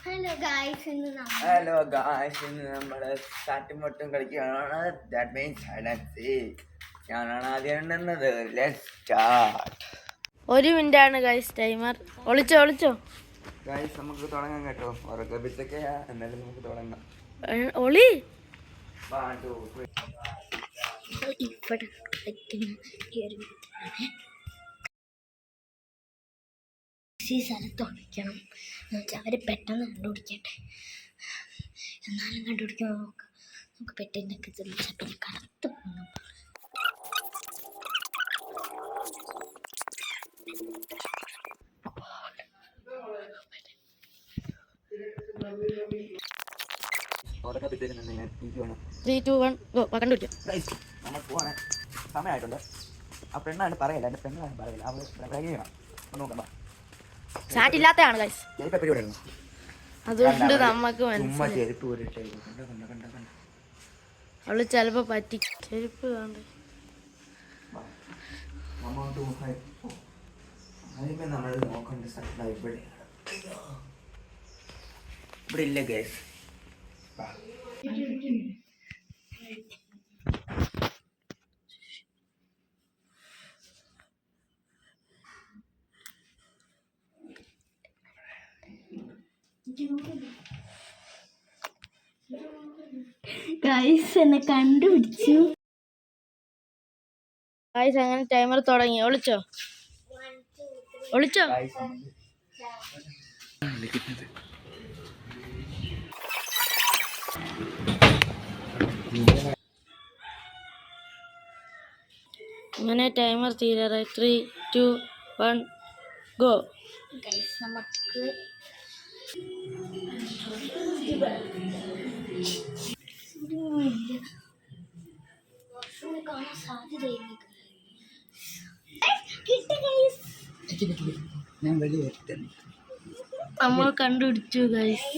Hello guys, ഇന്ന് നമ്മള് തട്ടുമുട്ടും കളിക്കുകയാണ്. That means hide and seek. ഞാനാണ് ആദ്യം എണ്ണുന്നത്. Let's start. 1 മിനിറ്റ് ആണ് ഗൈസ് ടൈമർ. ഒളിച്ചോ ഗായ്സ്, നമുക്ക് തുടങ്ങാം കേട്ടോ. ഉറക്കപ്പിച്ചൊക്കെ എന്നാലും നമുക്ക് തുടങ്ങാം. ഒളി 1 2 3. സ്ഥലത്ത് ഒളിക്കണം എന്ന് വെച്ചാൽ അവർ പെട്ടെന്ന് കണ്ടുപിടിക്കട്ടെ. എന്നാലും കണ്ടുപിടിക്കാൻ നമുക്ക് പെട്ടെന്നൊക്കെ തെളിയിച്ചാൽ പിന്നെ കറുത്ത് പോകണം. സമയമായിട്ടുണ്ട്. ആ പെണ്ണാണ് പറയല്ല, എന്റെ പെണ്ണാണ് പറയില്ല. അവള് നോക്കാം. ചാറ്റില്ലാത്തതാണ് ഗൈസ്, അതുകൊണ്ട് നമുക്ക് അവള് ചിലപ്പോ പറ്റി. ചെരുപ്പ് കാണണ്ട. നമ്മൾ നോക്കേണ്ട സ്ഥലം ഇവിടെ ഇല്ല ഗൈസ്. ഗൈസ് എന്നെ കണ്ടുപിടിച്ചു. ഗൈസ് അങ്ങനെ ടൈമർ തുടങ്ങി. ഒളിച്ചോ അങ്ങനെ ടൈമർ തീരാറായി. 3 2 1 ഗോ. ഗൈസ് നമുക്ക് കാണാൻ സാധ്യതയില്ല. നമ്മൾ കണ്ടുപിടിച്ചു ഗൈസ്.